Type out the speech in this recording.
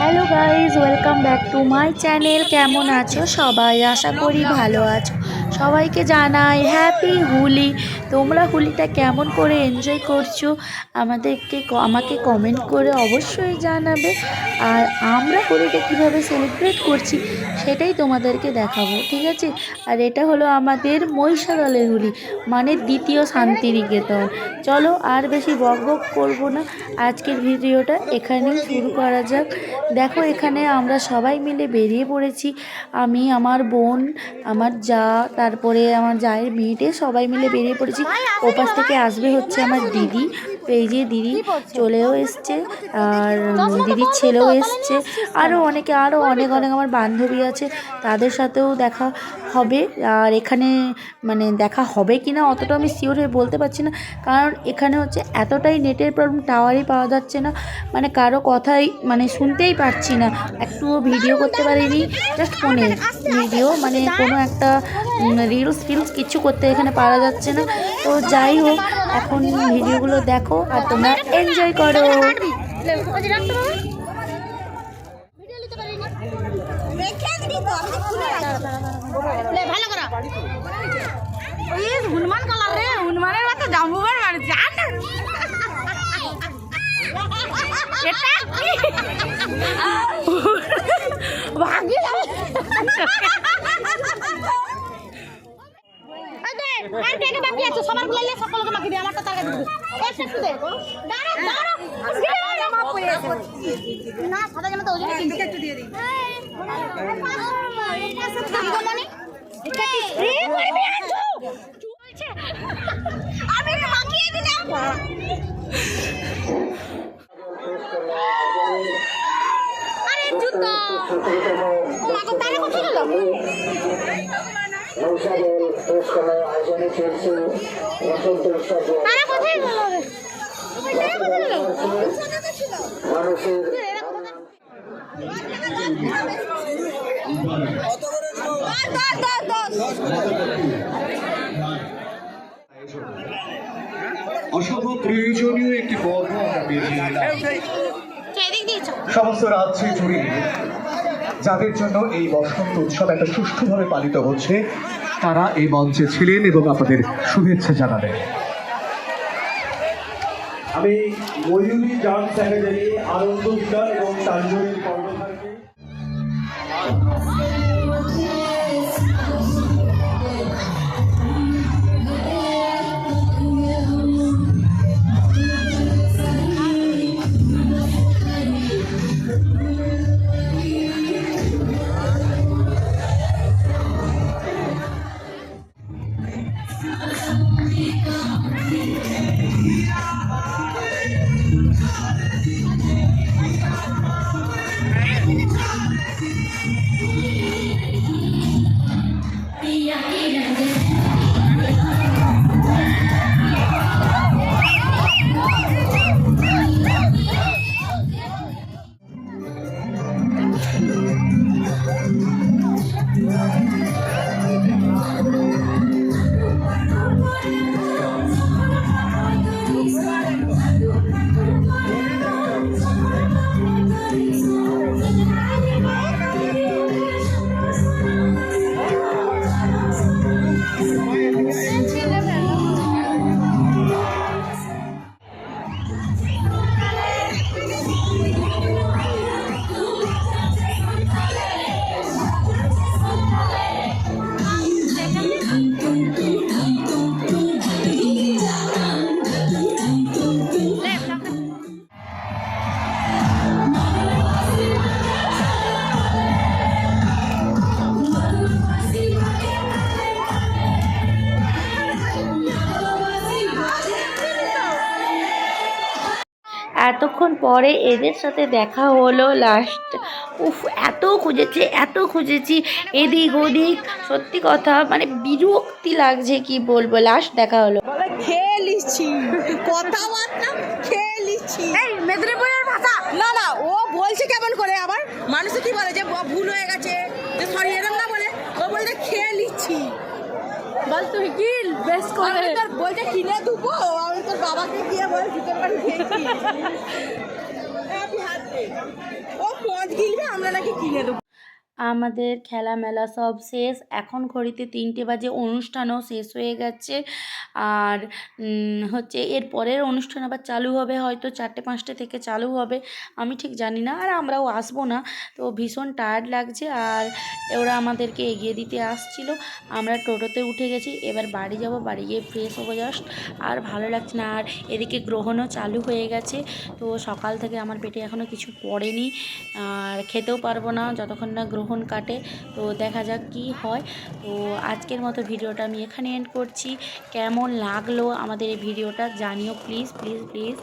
Hello guys, welcome back to my channel. কেমন আছো সবাই? আশা করি ভালো আছো। সবাইকে জানাই হ্যাপি হোলি। তোমরা হোলিটা কেমন করে এনজয় করছো আমাকে কমেন্ট করে অবশ্যই জানাবে। আর আমরা হোলিটা কিভাবে সেলিব্রেট করছি সেটাই তোমাদেরকে দেখাবো, ঠিক আছে? আর এটা হলো আমাদের মহিষাদলের হোলি, মানে দ্বিতীয় শান্তিনিকেতন। চলো আর বেশি বক বক করবো না, আজকের ভিডিওটা এখানেই শুরু করা যাক। দেখো, এখানে আমরা সবাই মিলে বেরিয়ে পড়েছি। আমি, আমার বোন, আমার যা, তারপরে আমার জায়ের মেয়েটে সবাই মিলে বেরিয়ে পড়েছি। ওপাশ থেকে আসবে হচ্ছে আমার দিদি। তো এই যে দিদি চলেও এসছে, আর দিদির ছেলেও এসছে, আরও অনেক অনেক আমার বান্ধবী আছে, তাদের সাথেও দেখা হবে। আর এখানে মানে দেখা হবে কি না অতটা আমি শিওর হয়ে বলতে পারছি না, কারণ এখানে হচ্ছে এতটাই নেটের প্রবলেম, টাওয়ারই পাওয়া যাচ্ছে না, মানে কারো কথাই মানে শুনতেই পারছি না। একটুও ভিডিও করতে পারিনি, জাস্ট ফোনে ভিডিও, মানে কোনো একটা রিলস কিছু করতে এখানে পারা যাচ্ছে না। তো যাই হোক, এখন ভিডিওগুলো দেখো আর তোমরা এনজয় করো। হনুমান কালার রে, হনুমানের মতো জাম্বুবার মারছে। এটা ভাগি আর কে কে বাকি আছে সবার গুলাইলে সকলকে মাখি দে, আমারটা টাকা দিবি একটু দে। দাঁড়া দাঁড়া আজকে না মাপ পড়ে আছে না, সাদা জামা তো ওজনে কিনতে একটু দিয়ে দিই। এটা কি স্প্রে করবি আর তুই চলছে? আমি একটু মাখিয়ে দিলাম। আরে জুতো ও মা গো, তারা কোথায় গেল? তারা কোথায় গেল? অসম্ভব প্রয়োজনীয় একটি পর্ব আমরা পেরিয়ে এলাম। সমস্ত রাজ্য জুড়ে যাদের জন্য এই বসন্ত উৎসব একটা সুষ্ঠুভাবে পালিত হচ্ছে, তারা এই মঞ্চে ছিলেন এবং আপনাদের শুভেচ্ছা জানাবেন। আমি ময়ূরী ডান্স একাডেমি আনন্দ বিকাশ এবং তাঞ্জনের কর্মধারকে এতক্ষণ পরে এদের সাথে দেখা হলো লাস্ট। উফ, এত খুঁজেছি এদিক ওদিক, সত্যি কথা মানে বিরক্তি লাগছে, কি বলবো। লাস্ট দেখা হলো, খেয়ে লিচ্ছি কথাবার্তা, খেয়ে লিচ্ছি এই মেদিনীপুরের ভাষা। না না, ও বলছে কেমন করে, আবার মানুষে কি বলে যে ভুল হয়ে গেছে, যে সরি এরম না বলে, ও বলছে খেয়ে লিচ্ছি। বল তুই কি বেশ করে তোর বলতে কিনে দেবো, আমি তোর বাবাকে গিয়ে বল চিকেন বাড়ি খেয়েছি। ও পৌঁছ এগুলো নাকি কিনে দেবো। আমাদের খেলা মেলা সব শেষ, এখন ঘড়িতে 3টে বাজে, অনুষ্ঠানও শেষ হয়ে গেছে। আর হচ্ছে এর পরের অনুষ্ঠান আবার চালু হবে, হয়তো 4টে-5টে থেকে চালু হবে, আমি ঠিক জানি না। আর আমরাও আসবো না, তো ভীষণ টায়ার্ড লাগছে। আর ওরা আমাদেরকে এগিয়ে দিতে আসছিল, আমরা টোটোতে উঠে গেছি, এবার বাড়ি যাব, বাড়ি গিয়ে ফ্রেশ হবো জাস্ট। আর ভালো লাগছে না। আর এদিকে গ্রহণও চালু হয়ে গেছে, তো সকাল থেকে আমার পেটে এখনও কিছু পড়েনি, আর খেতেও পারবো না যতক্ষণ না গ্রহণ কাটে। তো দেখা যাক কি হয়। তো আজকের মতো ভিডিওটা আমি এখানে এন্ড করছি। কেমন লাগলো আমাদের এই ভিডিওটা জানিও প্লিজ প্লিজ প্লিজ।